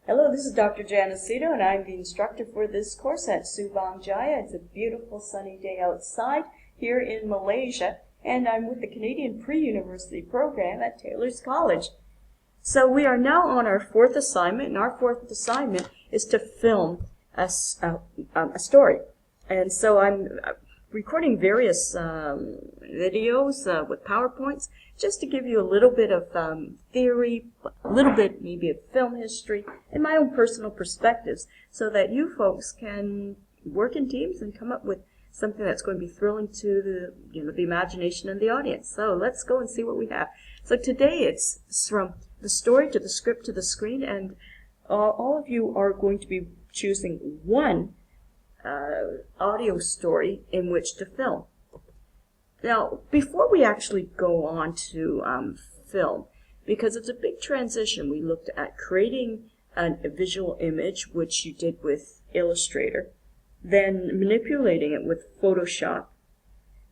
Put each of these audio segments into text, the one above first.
Hello, this is Dr. Janice SETO, and I'm the instructor for this course at Subang Jaya. It's a beautiful sunny day outside here in Malaysia, and I'm with the Canadian Pre-University program at Taylor's College. So we are now on our fourth assignment, and our fourth assignment is to film a story. And so I'm recording various videos with PowerPoints just to give you a little bit of theory, a little bit maybe of film history, and my own personal perspectives so that you folks can work in teams and come up with something that's going to be thrilling to the imagination and the audience. So let's go and see what we have. So today it's from the story to the script to the screen, and all of you are going to be choosing one audio story in which to film. Now, before we actually go on to film, because it's a big transition, we looked at creating a visual image, which you did with Illustrator, then manipulating it with Photoshop,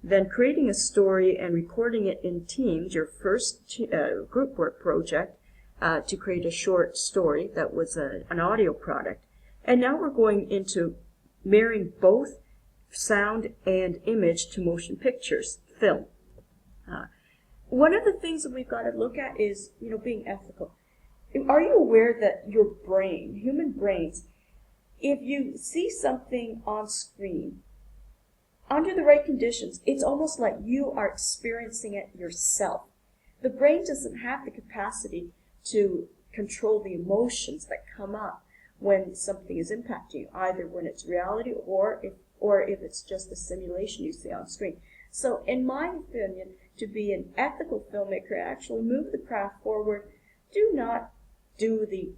then creating a story and recording it in Teams, your first group work project, to create a short story that was an audio product. And now we're going into marrying both sound and image to motion pictures, film. One of the things that we've got to look at is, being ethical. Are you aware that your brain, human brains, if you see something on screen, under the right conditions, it's almost like you are experiencing it yourself. The brain doesn't have the capacity to control the emotions that come up when something is impacting you, either when it's reality or if it's just a simulation you see on screen. So in my opinion, to be an ethical filmmaker, actually move the craft forward. Do not do the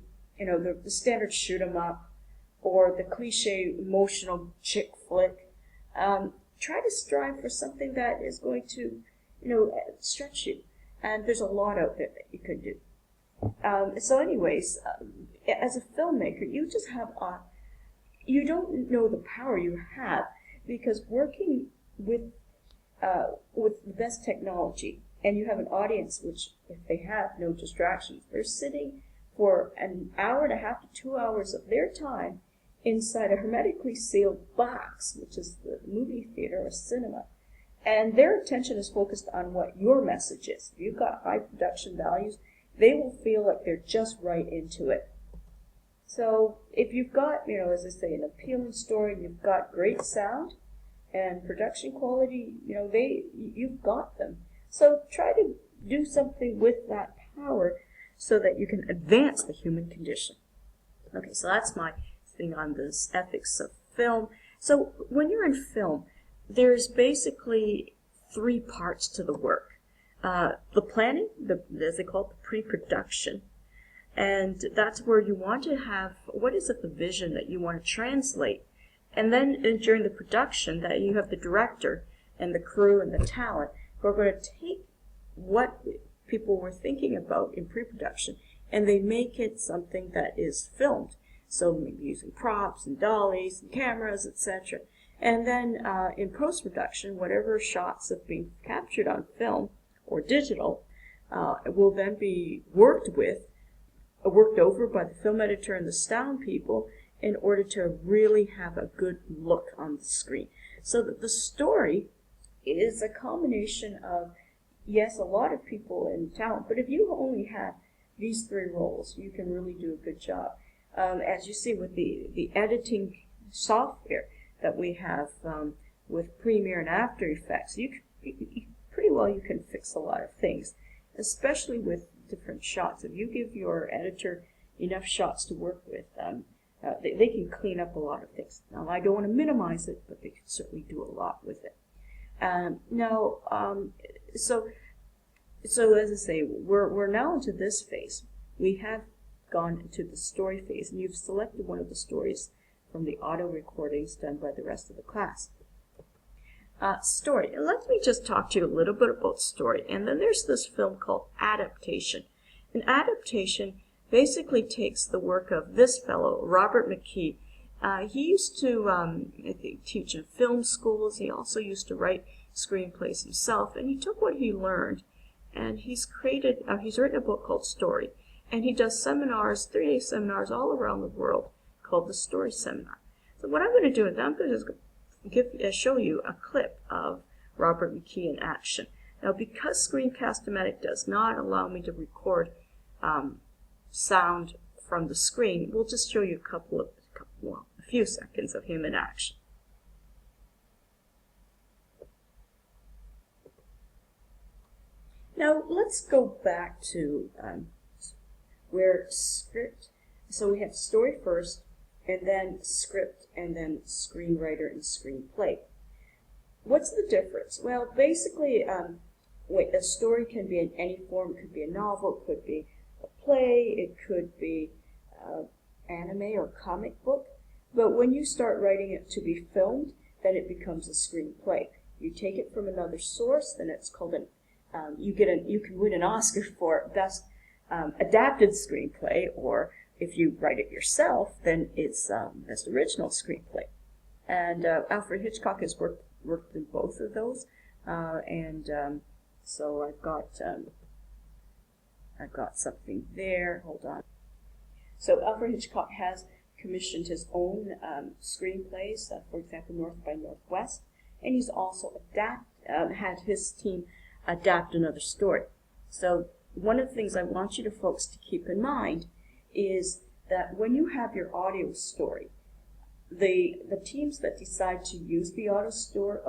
standard shoot 'em up or the cliche emotional chick flick. Try to strive for something that is going to, stretch you. And there's a lot out there that you could do. So anyways, as a filmmaker, you just have you don't know the power you have, because working with the best technology, and you have an audience which, if they have no distractions, they're sitting for an hour and a half to 2 hours of their time inside a hermetically sealed box, which is the movie theater or cinema, and their attention is focused on what your message is. If you've got high production values, they will feel like they're just right into it. So if you've got, as I say, an appealing story, you've got great sound and production quality, you've got them. So try to do something with that power so that you can advance the human condition. Okay, so that's my thing on this ethics of film. So when you're in film, there's basically 3 parts to the work. The planning, as they call it, the pre-production, and that's where you want to have, what is it, the vision that you want to translate, and then during the production that you have the director and the crew and the talent who are going to take what people were thinking about in pre-production and they make it something that is filmed. So maybe using props and dollies and cameras, etc. And then in post-production, whatever shots have been captured on film or digital will then be worked over by the film editor and the sound people in order to really have a good look on the screen. So that the story is a combination of, yes, a lot of people and talent, but if you only have these 3 roles, you can really do a good job. As you see with the editing software that we have with Premiere and After Effects, pretty well you can fix a lot of things, especially with different shots. If you give your editor enough shots to work with, they can clean up a lot of things. Now, I don't want to minimize it, but they can certainly do a lot with it. So as I say, we're now into this phase. We have gone into the story phase, and you've selected one of the stories from the audio recordings done by the rest of the class. Story. And let me just talk to you a little bit about story. And then there's this film called Adaptation. An adaptation basically takes the work of this fellow, Robert McKee. He used to teach in film schools. He also used to write screenplays himself. And he took what he learned, and he's written a book called Story. And he does seminars, 3-day seminars all around the world called the Story Seminar. So what I'm going to do is I'm going to just show you a clip of Robert McKee in action. Now, because Screencast-O-Matic does not allow me to record sound from the screen, we'll just show you a few seconds of him in action. Now, let's go back to where script, so we have story first, and then script, and then screenwriter and screenplay. What's the difference? Well, basically, a story can be in any form. It could be a novel, it could be a play, it could be anime or comic book. But when you start writing it to be filmed, then it becomes a screenplay. You take it from another source, then it's called an you can win an Oscar for best adapted screenplay, or if you write it yourself, then it's best original screenplay. And Alfred Hitchcock has worked in both of those, so I've got something there. Hold on. So Alfred Hitchcock has commissioned his own screenplays, for example, North by Northwest, and he's also had his team adapt another story. So one of the things I want you folks to keep in mind is that when you have your audio story, the teams that decide to use the audio story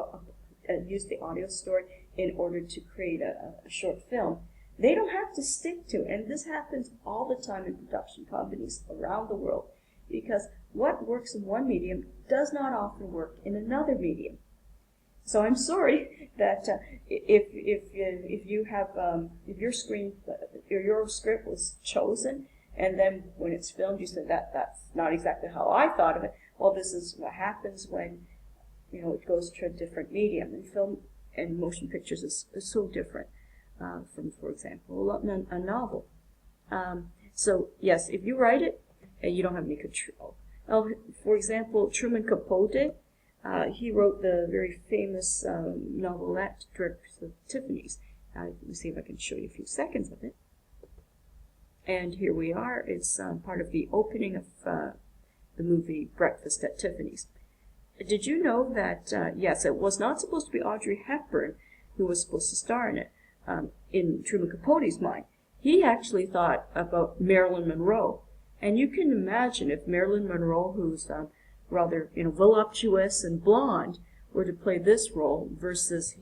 in order to create a short film, they don't have to stick to it. And this happens all the time in production companies around the world, because what works in one medium does not often work in another medium. So I'm sorry that if your script was chosen, and then when it's filmed you said that's not exactly how I thought of it. Well, this is what happens when it goes to a different medium. And film and motion pictures is so different from, for example, a novel. So yes, if you write it, you don't have any control. For example, Truman Capote. He wrote the very famous novelette, Breakfast at Tiffany's. Let me see if I can show you a few seconds of it. And here we are. It's part of the opening of the movie Breakfast at Tiffany's. Did you know that, yes, it was not supposed to be Audrey Hepburn who was supposed to star in it, in Truman Capote's mind. He actually thought about Marilyn Monroe. And you can imagine if Marilyn Monroe, who's rather voluptuous and blonde, were to play this role versus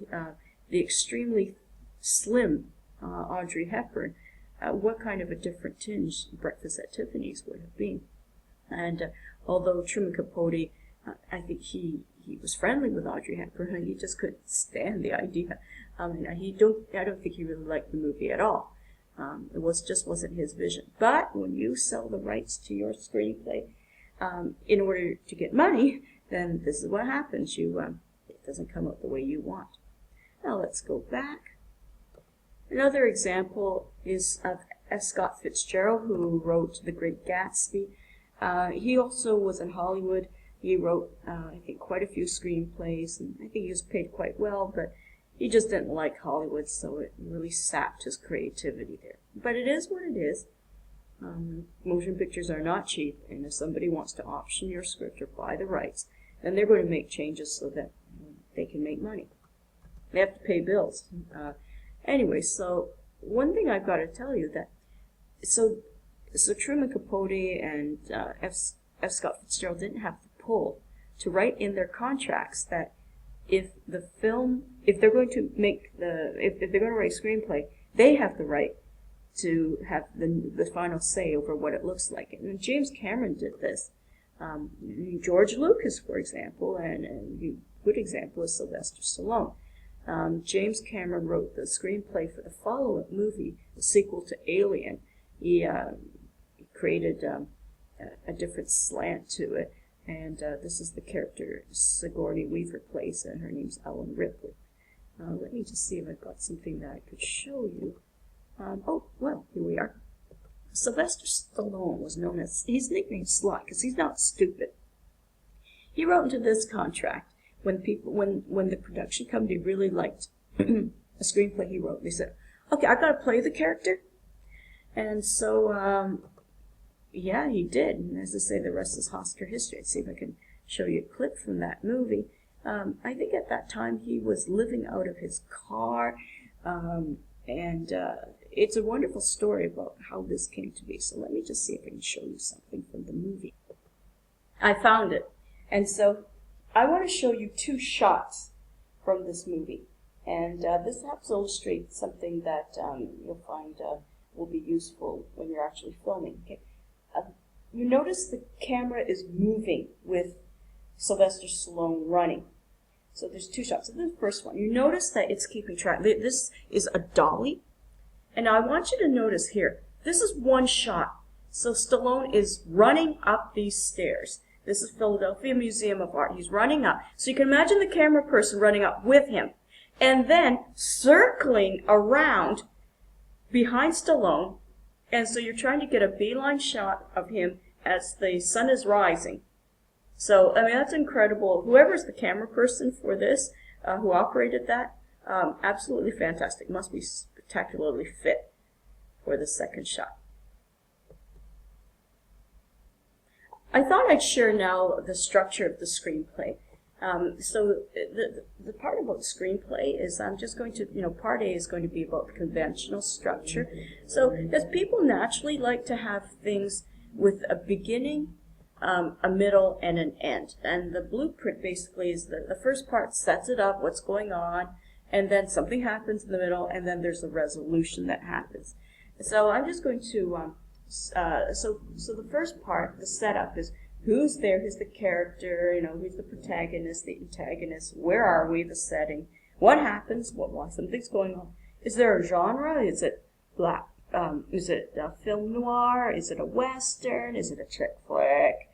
the extremely slim Audrey Hepburn, what kind of a different tinge Breakfast at Tiffany's would have been. And although Truman Capote, I think he was friendly with Audrey Hepburn, he just couldn't stand the idea. I don't think he really liked the movie at all. It wasn't his vision. But when you sell the rights to your screenplay, in order to get money, then this is what happens. It doesn't come out the way you want. Now let's go back. Another example is of F. Scott Fitzgerald, who wrote The Great Gatsby. He also was in Hollywood. He wrote, I think, quite a few screenplays, and I think he was paid quite well, but he just didn't like Hollywood, so it really sapped his creativity there. But it is what it is. Motion pictures are not cheap, and if somebody wants to option your script or buy the rights, then they're going to make changes so that they can make money. They have to pay bills. Anyway, so one thing I've got to tell you that so Truman Capote and F. Scott Fitzgerald didn't have to pull to write in their contracts that if they're going to write a screenplay, they have the right to have the final say over what it looks like. And James Cameron did this. George Lucas, for example, and a good example is Sylvester Stallone. James Cameron wrote the screenplay for the follow-up movie, the sequel to Alien. He created a different slant to it, and this is the character Sigourney Weaver plays, and her name's Ellen Ripley. Let me just see if I've got something that I could show you. Oh, well, here we are. Sylvester Stallone was known as, he's nicknamed Sly because he's not stupid. He wrote into this contract when the production company really liked a screenplay he wrote. They said, okay, I've got to play the character, And so, yeah, he did. And as I say, the rest is Oscar history. Let's see if I can show you a clip from that movie. I think at that time he was living out of his car, and it's a wonderful story about how this came to be. So let me just see if I can show you something from the movie. I found it. And so I want to show you two shots from this movie. And this helps illustrate something that you'll find will be useful when you're actually filming. Okay? You notice the camera is moving with Sylvester Stallone running. So there's two shots. So the first one, you notice that it's keeping track. This is a dolly. And I want you to notice here, this is one shot. So Stallone is running up these stairs. This is Philadelphia Museum of Art. He's running up. So you can imagine the camera person running up with him. And then circling around behind Stallone. And so you're trying to get a beeline shot of him as the sun is rising. So, I mean, that's incredible. Whoever's the camera person for this, who operated that, absolutely fantastic. Must be spectacularly fit for the second shot. I thought I'd share now the structure of the screenplay. So the part about screenplay is I'm just going to, part A is going to be about conventional structure. So as people naturally like to have things with a beginning, a middle, and an end. And the blueprint basically is the first part sets it up, what's going on, and then something happens in the middle, and then there's a resolution that happens. So I'm just going to, so the first part, the setup is who's there, who's the character, who's the protagonist, the antagonist, where are we, the setting, what happens, what something's going on. Is there a genre? Is it black? Is it a film noir? Is it a western? Is it a chick flick?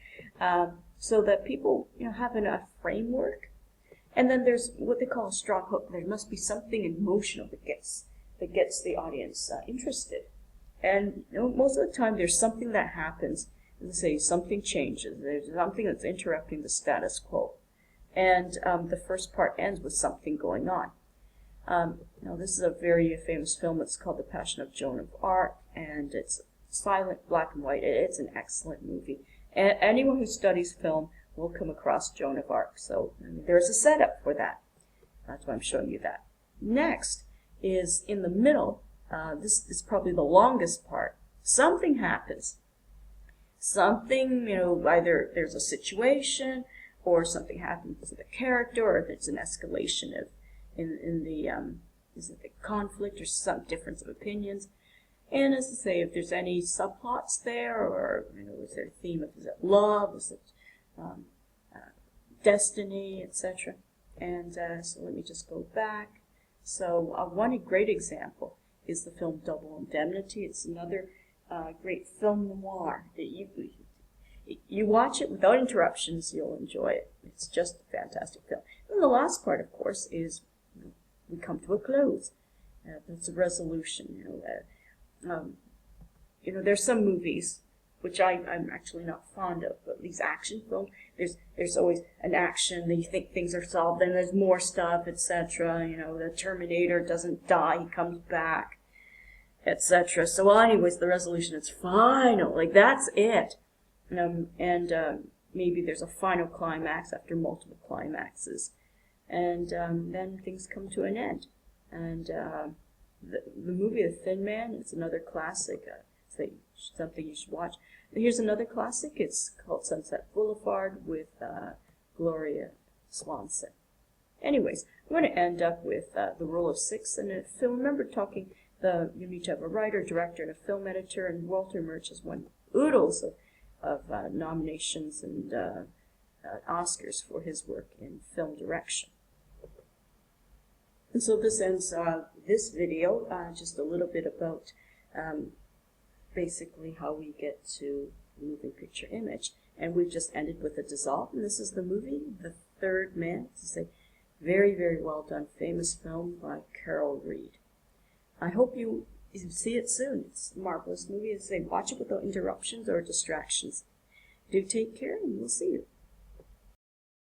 So that people have enough framework. And then there's what they call a strong hook. There must be something emotional that gets the audience interested. And most of the time there's something that happens. Let's say something changes. There's something that's interrupting the status quo. And the first part ends with something going on. This is a very famous film. It's called The Passion of Joan of Arc, and it's silent, black and white. It's an excellent movie. And anyone who studies film will come across Joan of Arc. So there's a setup for that. That's why I'm showing you that. Next is in the middle. This is probably the longest part. Something happens. Something, either there's a situation, or something happens to the character, or there's an escalation of in the conflict or some difference of opinions. And as I say, if there's any subplots there, or is there a theme of, is it love, is it destiny, etc. And so let me just go back. So one great example is the film Double Indemnity. It's another great film noir that you watch it without interruptions, you'll enjoy it. It's just a fantastic film. And the last part, of course, is we come to a close. That's a resolution. There's some movies which I'm actually not fond of, but these action films, there's always an action, then you think things are solved, then there's more stuff, etc. The Terminator doesn't die, he comes back, etc. So, anyways, the resolution is final, like that's it. Maybe there's a final climax after multiple climaxes, and then things come to an end. And the movie The Thin Man, it's another classic. Something you should watch. And here's another classic. It's called Sunset Boulevard with Gloria Swanson. Anyways, I'm going to end up with The Rule of Six in a film. Remember talking, you need to have a writer, director, and a film editor, and Walter Murch has won oodles of nominations and Oscars for his work in film direction. And so this ends this video, just a little bit about basically how we get to the moving picture image. And we've just ended with a dissolve, and this is the movie, The Third Man. This is a very, very well done, famous film by Carol Reed. I hope you see it soon. It's a marvelous movie. As I say, watch it without interruptions or distractions. Do take care, and we'll see you.